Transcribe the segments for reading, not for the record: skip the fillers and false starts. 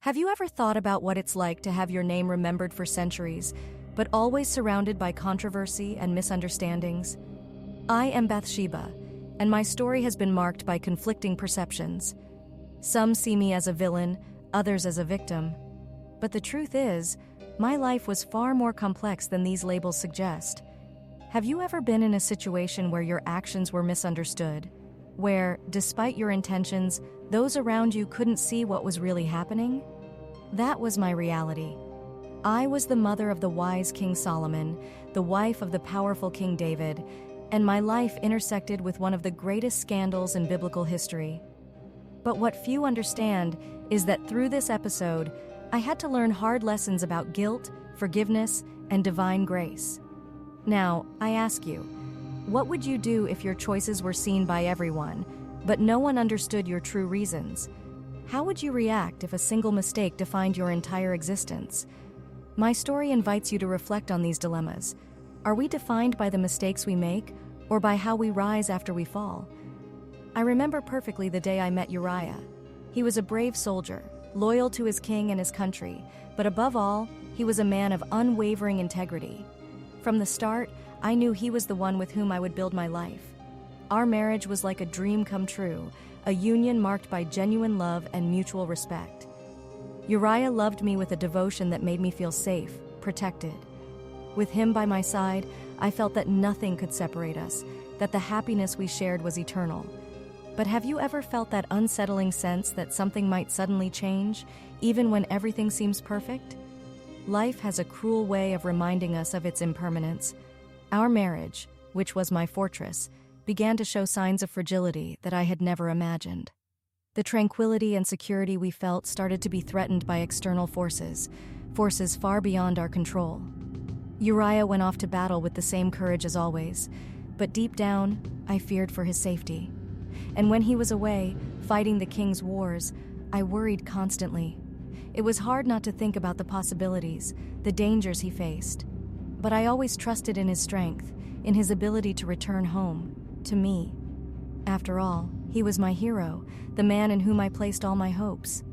Have you ever thought about what it's like to have your name remembered for centuries, but always surrounded by controversy and misunderstandings? I am Bathsheba, and my story has been marked by conflicting perceptions. Some see me as a villain, others as a victim. But the truth is, my life was far more complex than these labels suggest. Have you ever been in a situation where your actions were misunderstood? Where, despite your intentions, those around you couldn't see what was really happening? That was my reality. I was the mother of the wise King Solomon, the wife of the powerful King David, and my life intersected with one of the greatest scandals in biblical history. But what few understand is that through this episode, I had to learn hard lessons about guilt, forgiveness, and divine grace. Now, I ask you, what would you do if your choices were seen by everyone, but no one understood your true reasons? How would you react if a single mistake defined your entire existence? My story invites you to reflect on these dilemmas. Are we defined by the mistakes we make, or by how we rise after we fall? I remember perfectly the day I met Uriah. He was a brave soldier, loyal to his king and his country, but above all, he was a man of unwavering integrity. From the start, I knew he was the one with whom I would build my life. Our marriage was like a dream come true, a union marked by genuine love and mutual respect. Uriah loved me with a devotion that made me feel safe, protected. With him by my side, I felt that nothing could separate us, that the happiness we shared was eternal. But have you ever felt that unsettling sense that something might suddenly change, even when everything seems perfect? Life has a cruel way of reminding us of its impermanence. Our marriage, which was my fortress, began to show signs of fragility that I had never imagined. The tranquility and security we felt started to be threatened by external forces far beyond our control. Uriah went off to battle with the same courage as always, but deep down, I feared for his safety. And when he was away, fighting the king's wars, I worried constantly. It was hard not to think about the possibilities, the dangers he faced. But I always trusted in his strength, in his ability to return home, to me. After all, he was my hero, the man in whom I placed all my hopes.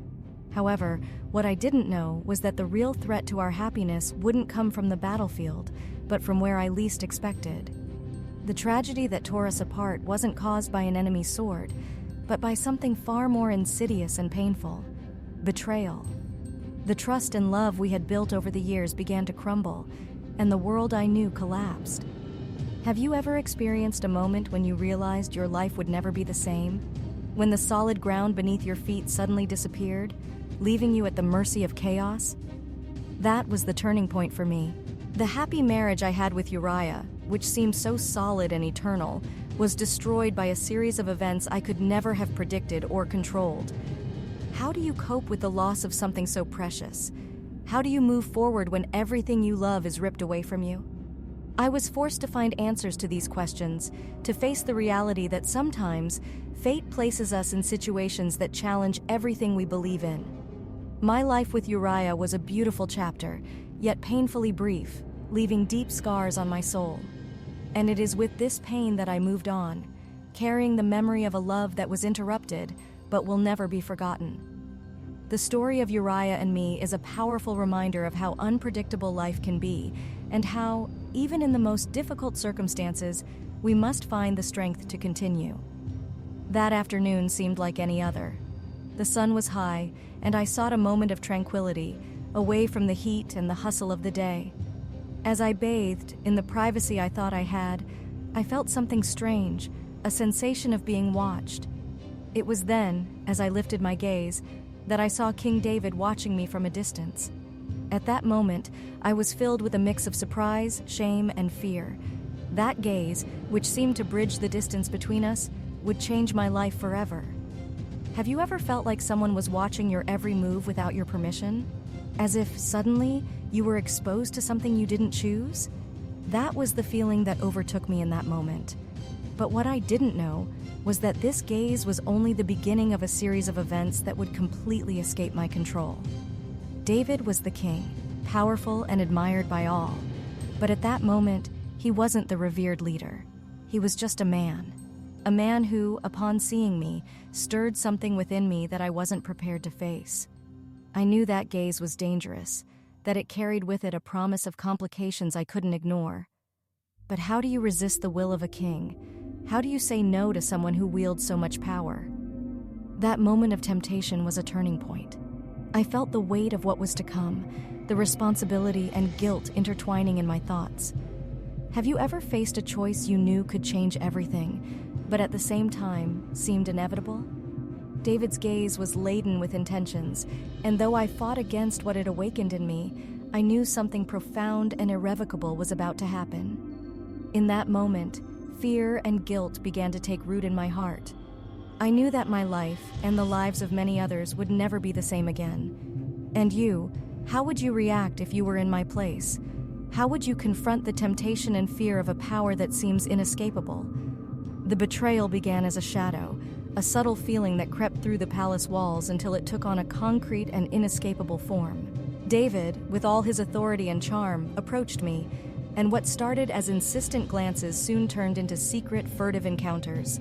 However, what I didn't know was that the real threat to our happiness wouldn't come from the battlefield, but from where I least expected. The tragedy that tore us apart wasn't caused by an enemy's sword, but by something far more insidious and painful: betrayal. The trust and love we had built over the years began to crumble, and the world I knew collapsed. Have you ever experienced a moment when you realized your life would never be the same? When the solid ground beneath your feet suddenly disappeared, leaving you at the mercy of chaos? That was the turning point for me. The happy marriage I had with Uriah, which seemed so solid and eternal, was destroyed by a series of events I could never have predicted or controlled. How do you cope with the loss of something so precious? How do you move forward when everything you love is ripped away from you? I was forced to find answers to these questions, to face the reality that sometimes fate places us in situations that challenge everything we believe in. My life with Uriah was a beautiful chapter, yet painfully brief, leaving deep scars on my soul. And it is with this pain that I moved on, carrying the memory of a love that was interrupted, but will never be forgotten. The story of Uriah and me is a powerful reminder of how unpredictable life can be, and how, even in the most difficult circumstances, we must find the strength to continue. That afternoon seemed like any other. The sun was high, and I sought a moment of tranquility, away from the heat and the hustle of the day. As I bathed, in the privacy I thought I had, I felt something strange, a sensation of being watched. It was then, as I lifted my gaze, that I saw King David watching me from a distance. At that moment, I was filled with a mix of surprise, shame, and fear. That gaze, which seemed to bridge the distance between us, would change my life forever. Have you ever felt like someone was watching your every move without your permission? As if, suddenly, you were exposed to something you didn't choose? That was the feeling that overtook me in that moment. But what I didn't know was that this gaze was only the beginning of a series of events that would completely escape my control. David was the king, powerful and admired by all. But at that moment, he wasn't the revered leader. He was just a man who, upon seeing me, stirred something within me that I wasn't prepared to face. I knew that gaze was dangerous, that it carried with it a promise of complications I couldn't ignore. But how do you resist the will of a king? How do you say no to someone who wields so much power? That moment of temptation was a turning point. I felt the weight of what was to come, the responsibility and guilt intertwining in my thoughts. Have you ever faced a choice you knew could change everything, but at the same time seemed inevitable? David's gaze was laden with intentions, and though I fought against what it awakened in me, I knew something profound and irrevocable was about to happen. In that moment, fear and guilt began to take root in my heart. I knew that my life and the lives of many others would never be the same again. And you, how would you react if you were in my place? How would you confront the temptation and fear of a power that seems inescapable? The betrayal began as a shadow, a subtle feeling that crept through the palace walls until it took on a concrete and inescapable form. David, with all his authority and charm, approached me, and what started as insistent glances soon turned into secret, furtive encounters.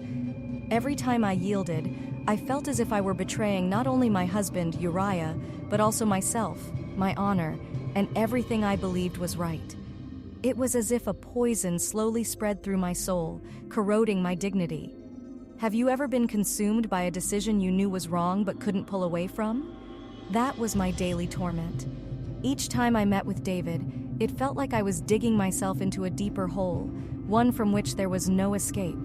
Every time I yielded, I felt as if I were betraying not only my husband, Uriah, but also myself, my honor, and everything I believed was right. It was as if a poison slowly spread through my soul, corroding my dignity. Have you ever been consumed by a decision you knew was wrong but couldn't pull away from? That was my daily torment. Each time I met with David, it felt like I was digging myself into a deeper hole, one from which there was no escape.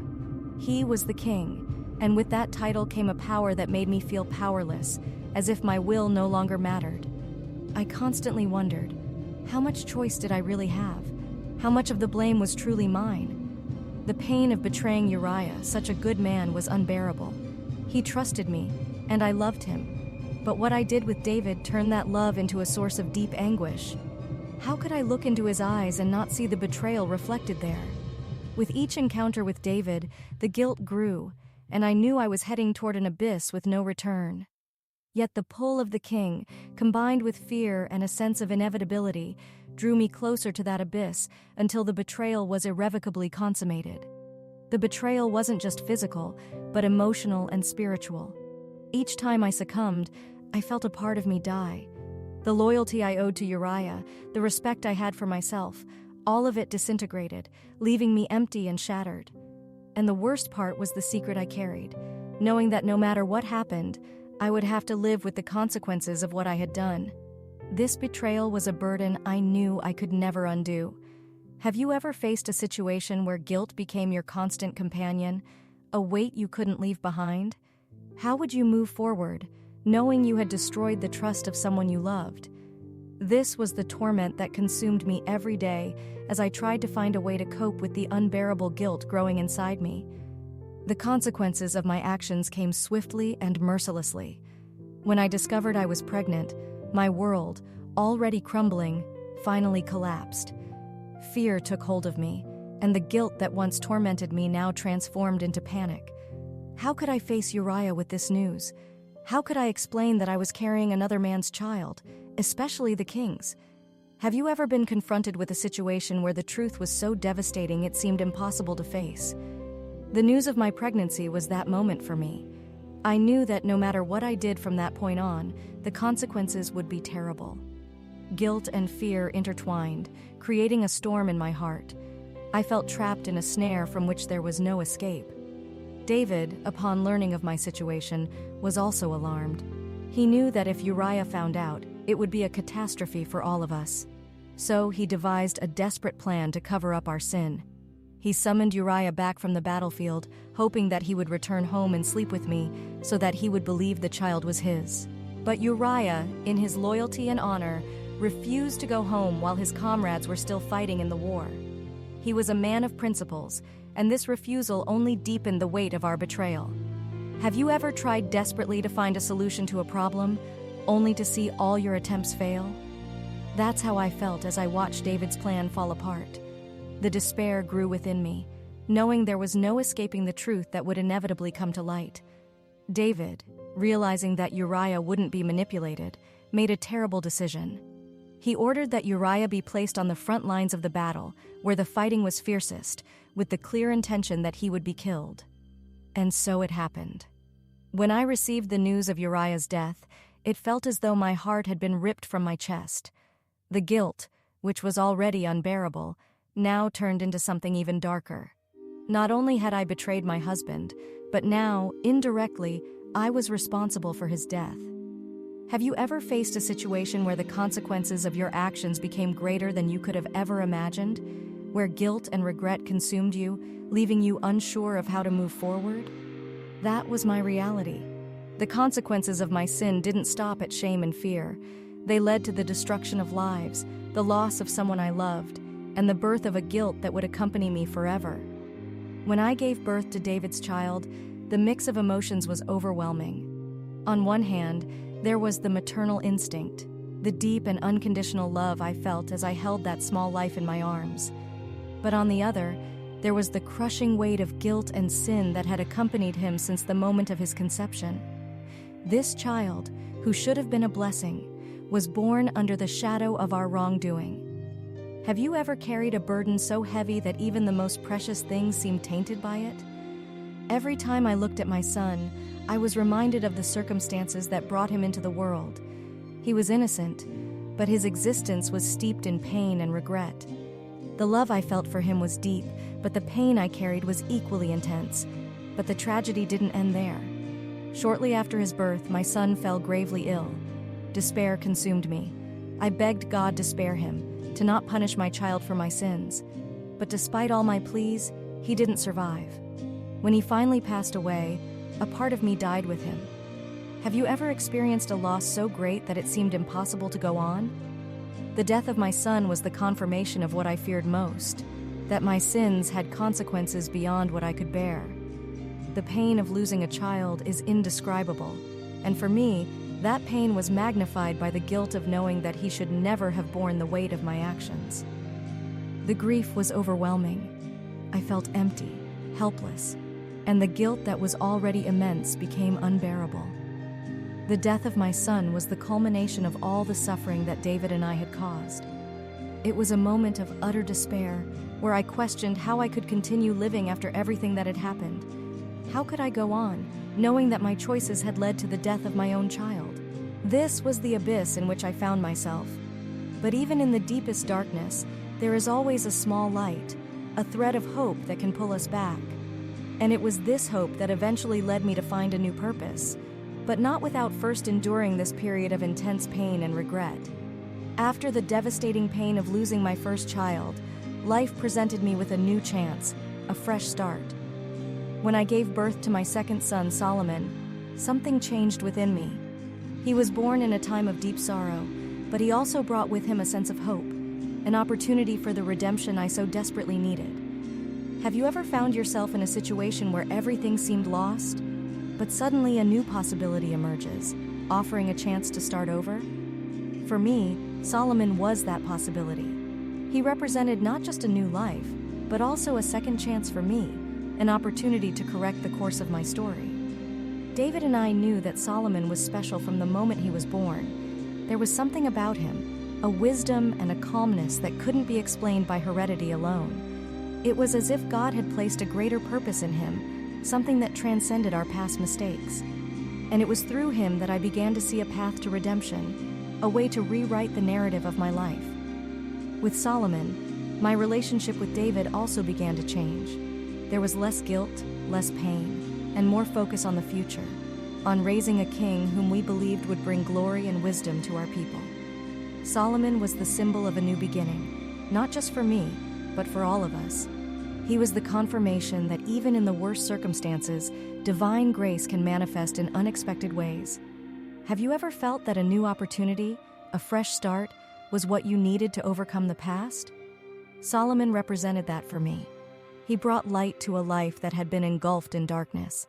He was the king, and with that title came a power that made me feel powerless, as if my will no longer mattered. I constantly wondered, how much choice did I really have? How much of the blame was truly mine? The pain of betraying Uriah, such a good man, was unbearable. He trusted me, and I loved him. But what I did with David turned that love into a source of deep anguish. How could I look into his eyes and not see the betrayal reflected there? With each encounter with David, the guilt grew, and I knew I was heading toward an abyss with no return. Yet the pull of the king, combined with fear and a sense of inevitability, drew me closer to that abyss until the betrayal was irrevocably consummated. The betrayal wasn't just physical, but emotional and spiritual. Each time I succumbed, I felt a part of me die. The loyalty I owed to Uriah, the respect I had for myself, all of it disintegrated, leaving me empty and shattered. And the worst part was the secret I carried, knowing that no matter what happened, I would have to live with the consequences of what I had done. This betrayal was a burden I knew I could never undo. Have you ever faced a situation where guilt became your constant companion, a weight you couldn't leave behind? How would you move forward, knowing you had destroyed the trust of someone you loved? This was the torment that consumed me every day as I tried to find a way to cope with the unbearable guilt growing inside me. The consequences of my actions came swiftly and mercilessly. When I discovered I was pregnant, my world, already crumbling, finally collapsed. Fear took hold of me, and the guilt that once tormented me now transformed into panic. How could I face Uriah with this news? How could I explain that I was carrying another man's child, especially the king's? Have you ever been confronted with a situation where the truth was so devastating it seemed impossible to face? The news of my pregnancy was that moment for me. I knew that no matter what I did from that point on, the consequences would be terrible. Guilt and fear intertwined, creating a storm in my heart. I felt trapped in a snare from which there was no escape. David, upon learning of my situation, was also alarmed. He knew that if Uriah found out, it would be a catastrophe for all of us. So he devised a desperate plan to cover up our sin. He summoned Uriah back from the battlefield, hoping that he would return home and sleep with me so that he would believe the child was his. But Uriah, in his loyalty and honor, refused to go home while his comrades were still fighting in the war. He was a man of principles, and this refusal only deepened the weight of our betrayal. Have you ever tried desperately to find a solution to a problem, only to see all your attempts fail? That's how I felt as I watched David's plan fall apart. The despair grew within me, knowing there was no escaping the truth that would inevitably come to light. David, realizing that Uriah wouldn't be manipulated, made a terrible decision. He ordered that Uriah be placed on the front lines of the battle, where the fighting was fiercest, with the clear intention that he would be killed. And so it happened. When I received the news of Uriah's death, it felt as though my heart had been ripped from my chest. The guilt, which was already unbearable, now turned into something even darker. Not only had I betrayed my husband, but now, indirectly, I was responsible for his death. Have you ever faced a situation where the consequences of your actions became greater than you could have ever imagined? Where guilt and regret consumed you, leaving you unsure of how to move forward? That was my reality. The consequences of my sin didn't stop at shame and fear. They led to the destruction of lives, the loss of someone I loved, and the birth of a guilt that would accompany me forever. When I gave birth to David's child, the mix of emotions was overwhelming. On one hand, there was the maternal instinct, the deep and unconditional love I felt as I held that small life in my arms. But on the other, there was the crushing weight of guilt and sin that had accompanied him since the moment of his conception. This child, who should have been a blessing, was born under the shadow of our wrongdoing. Have you ever carried a burden so heavy that even the most precious things seemed tainted by it? Every time I looked at my son, I was reminded of the circumstances that brought him into the world. He was innocent, but his existence was steeped in pain and regret. The love I felt for him was deep, but the pain I carried was equally intense. But the tragedy didn't end there. Shortly after his birth, my son fell gravely ill. Despair consumed me. I begged God to spare him, to not punish my child for my sins. But despite all my pleas, he didn't survive. When he finally passed away, a part of me died with him. Have you ever experienced a loss so great that it seemed impossible to go on? The death of my son was the confirmation of what I feared most, that my sins had consequences beyond what I could bear. The pain of losing a child is indescribable, and for me, that pain was magnified by the guilt of knowing that he should never have borne the weight of my actions. The grief was overwhelming. I felt empty, helpless, and the guilt that was already immense became unbearable. The death of my son was the culmination of all the suffering that David and I had caused. It was a moment of utter despair, where I questioned how I could continue living after everything that had happened. How could I go on, knowing that my choices had led to the death of my own child? This was the abyss in which I found myself. But even in the deepest darkness, there is always a small light, a thread of hope that can pull us back. And it was this hope that eventually led me to find a new purpose, but not without first enduring this period of intense pain and regret. After the devastating pain of losing my first child, life presented me with a new chance, a fresh start. When I gave birth to my second son, Solomon, something changed within me. He was born in a time of deep sorrow, but he also brought with him a sense of hope, an opportunity for the redemption I so desperately needed. Have you ever found yourself in a situation where everything seemed lost, but suddenly a new possibility emerges, offering a chance to start over? For me, Solomon was that possibility. He represented not just a new life, but also a second chance for me, an opportunity to correct the course of my story. David and I knew that Solomon was special from the moment he was born. There was something about him, a wisdom and a calmness that couldn't be explained by heredity alone. It was as if God had placed a greater purpose in him, something that transcended our past mistakes. And it was through him that I began to see a path to redemption, a way to rewrite the narrative of my life. With Solomon, my relationship with David also began to change. There was less guilt, less pain, and more focus on the future, on raising a king whom we believed would bring glory and wisdom to our people. Solomon was the symbol of a new beginning, not just for me, but for all of us. He was the confirmation that even in the worst circumstances, divine grace can manifest in unexpected ways. Have you ever felt that a new opportunity, a fresh start, was what you needed to overcome the past? Solomon represented that for me. He brought light to a life that had been engulfed in darkness.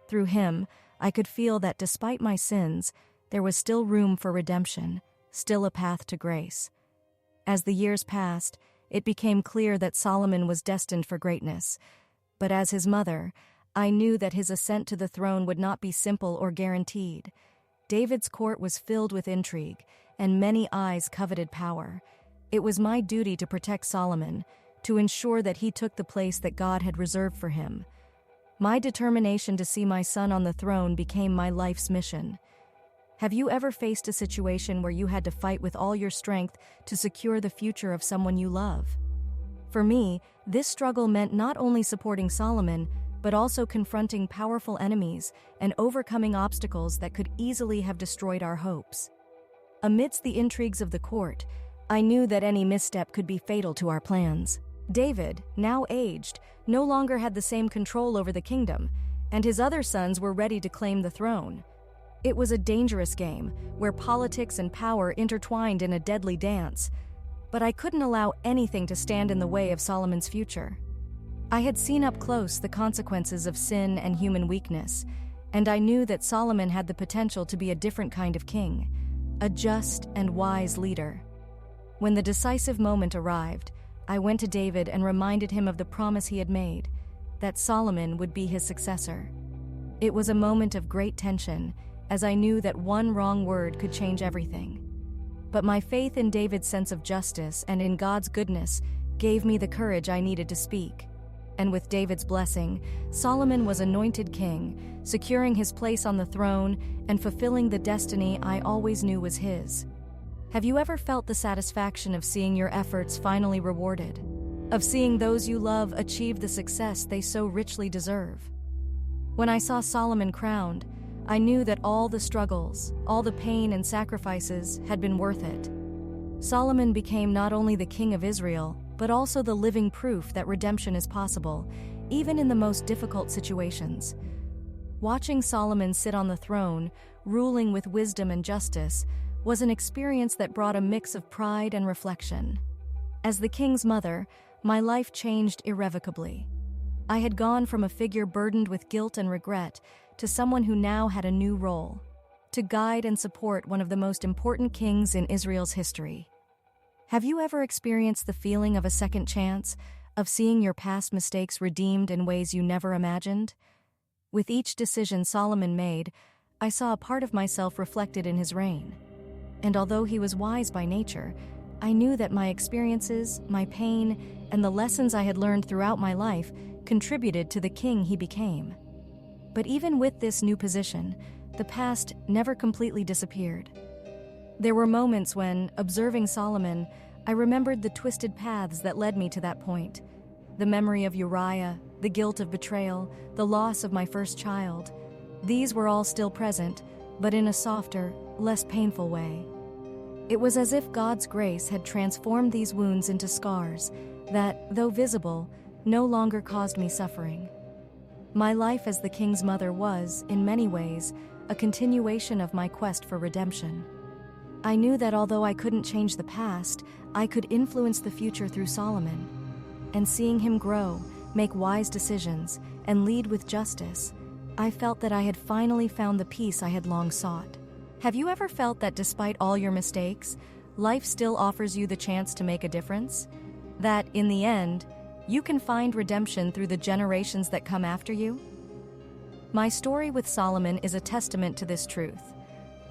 Through him, I could feel that despite my sins, there was still room for redemption, still a path to grace. As the years passed, it became clear that Solomon was destined for greatness. But as his mother, I knew that his ascent to the throne would not be simple or guaranteed. David's court was filled with intrigue, and many eyes coveted power. It was my duty to protect Solomon, to ensure that he took the place that God had reserved for him. My determination to see my son on the throne became my life's mission. Have you ever faced a situation where you had to fight with all your strength to secure the future of someone you love? For me, this struggle meant not only supporting Solomon, but also confronting powerful enemies and overcoming obstacles that could easily have destroyed our hopes. Amidst the intrigues of the court, I knew that any misstep could be fatal to our plans. David, now aged, no longer had the same control over the kingdom, and his other sons were ready to claim the throne. It was a dangerous game, where politics and power intertwined in a deadly dance, but I couldn't allow anything to stand in the way of Solomon's future. I had seen up close the consequences of sin and human weakness, and I knew that Solomon had the potential to be a different kind of king, a just and wise leader. When the decisive moment arrived, I went to David and reminded him of the promise he had made, that Solomon would be his successor. It was a moment of great tension, as I knew that one wrong word could change everything. But my faith in David's sense of justice and in God's goodness gave me the courage I needed to speak. And with David's blessing, Solomon was anointed king, securing his place on the throne and fulfilling the destiny I always knew was his. Have you ever felt the satisfaction of seeing your efforts finally rewarded? Of seeing those you love achieve the success they so richly deserve? When I saw Solomon crowned, I knew that all the struggles, all the pain and sacrifices had been worth it. Solomon became not only the king of Israel, but also the living proof that redemption is possible, even in the most difficult situations. Watching Solomon sit on the throne, ruling with wisdom and justice, was an experience that brought a mix of pride and reflection. As the king's mother, my life changed irrevocably. I had gone from a figure burdened with guilt and regret to someone who now had a new role, to guide and support one of the most important kings in Israel's history. Have you ever experienced the feeling of a second chance, of seeing your past mistakes redeemed in ways you never imagined? With each decision Solomon made, I saw a part of myself reflected in his reign. And although he was wise by nature, I knew that my experiences, my pain, and the lessons I had learned throughout my life contributed to the king he became. But even with this new position, the past never completely disappeared. There were moments when, observing Solomon, I remembered the twisted paths that led me to that point. The memory of Uriah, the guilt of betrayal, the loss of my first child. These were all still present, but in a softer, less painful way. It was as if God's grace had transformed these wounds into scars that, though visible, no longer caused me suffering. My life as the king's mother was, in many ways, a continuation of my quest for redemption. I knew that although I couldn't change the past, I could influence the future through Solomon. And seeing him grow, make wise decisions, and lead with justice, I felt that I had finally found the peace I had long sought. Have you ever felt that despite all your mistakes, life still offers you the chance to make a difference? That, in the end, you can find redemption through the generations that come after you? My story with Solomon is a testament to this truth.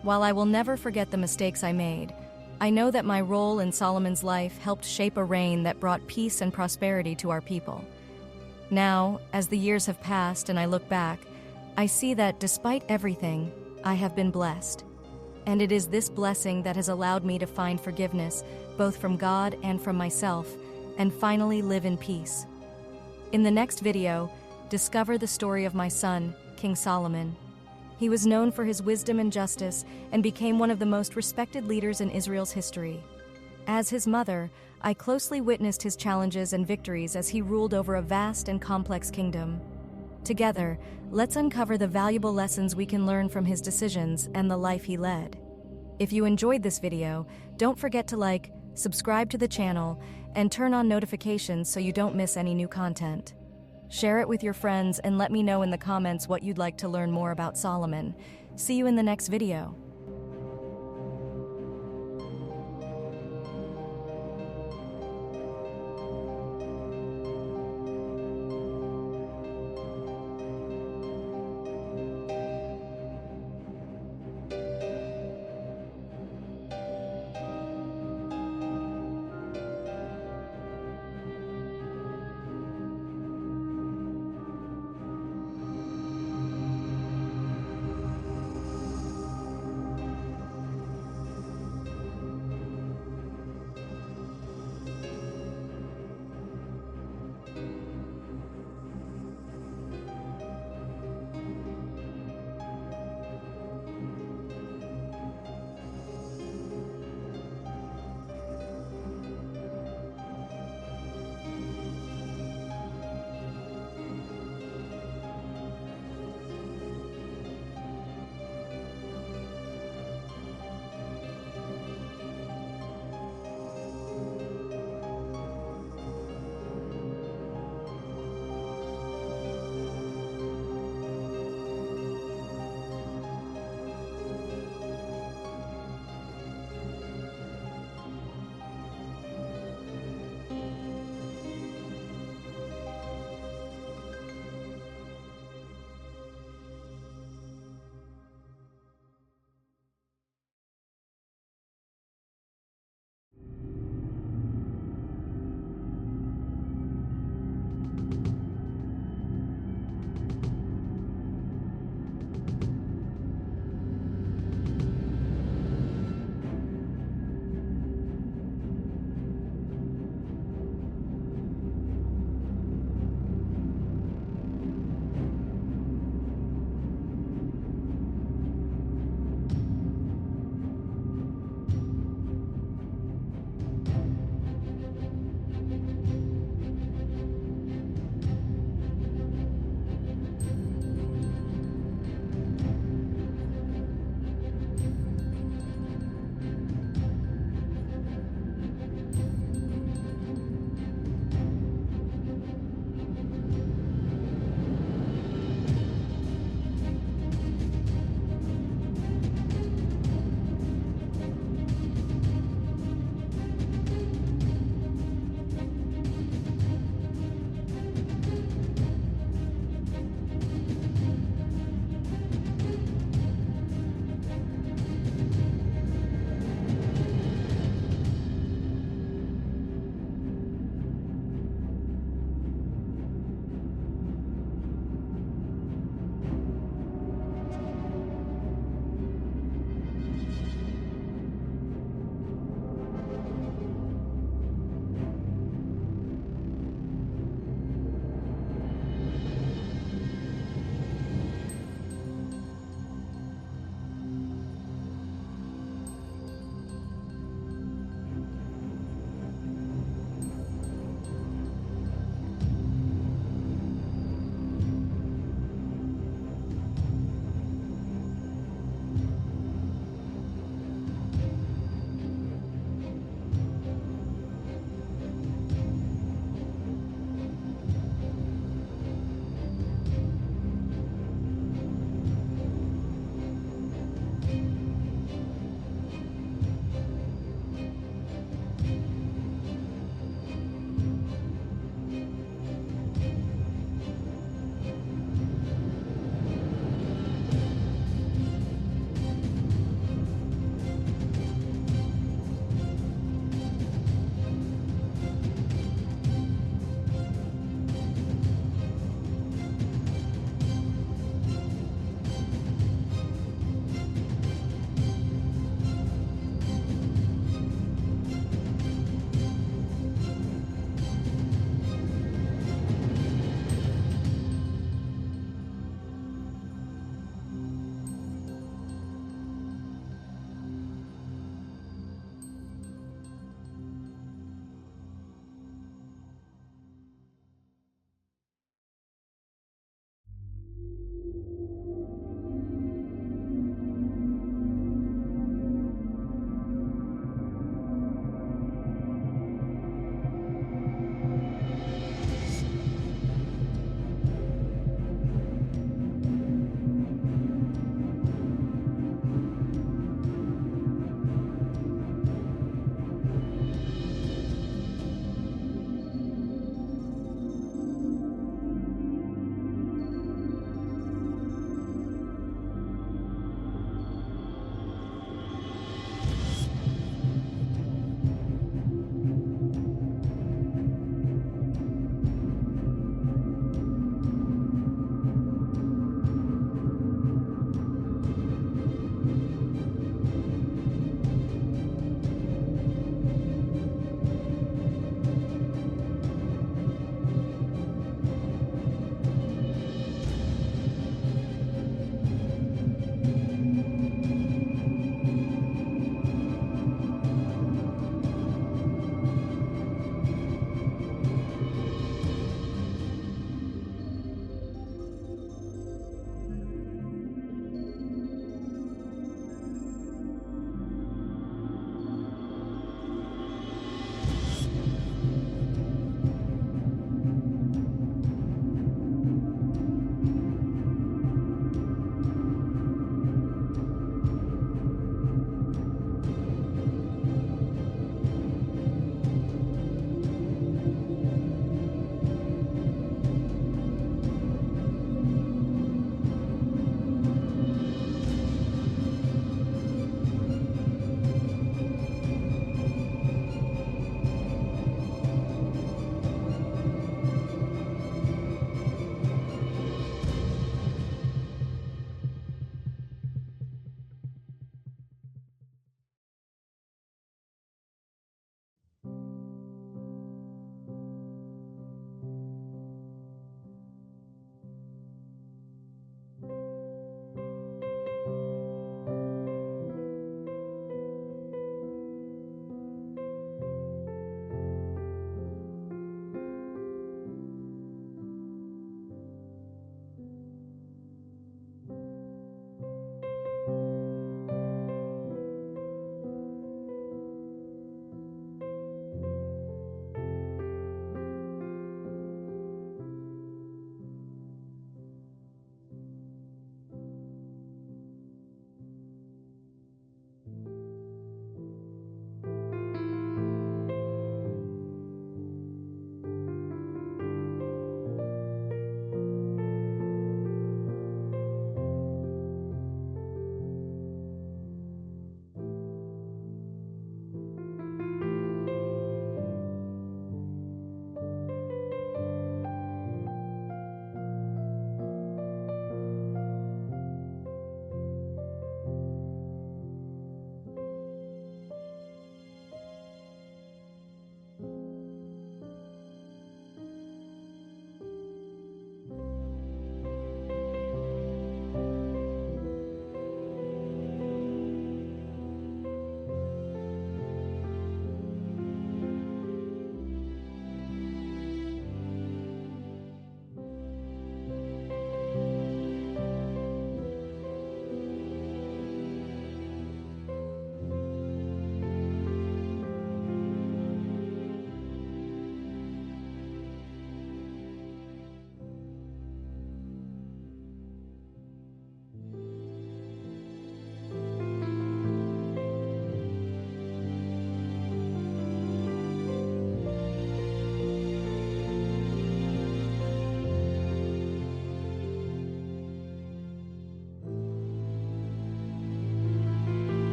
While I will never forget the mistakes I made, I know that my role in Solomon's life helped shape a reign that brought peace and prosperity to our people. Now, as the years have passed and I look back, I see that despite everything, I have been blessed. And it is this blessing that has allowed me to find forgiveness, both from God and from myself, and finally live in peace. In the next video, discover the story of my son, King Solomon. He was known for his wisdom and justice and became one of the most respected leaders in Israel's history. As his mother, I closely witnessed his challenges and victories as he ruled over a vast and complex kingdom. Together, let's uncover the valuable lessons we can learn from his decisions and the life he led. If you enjoyed this video, don't forget to like, subscribe to the channel, and turn on notifications so you don't miss any new content. Share it with your friends and let me know in the comments what you'd like to learn more about Solomon. See you in the next video.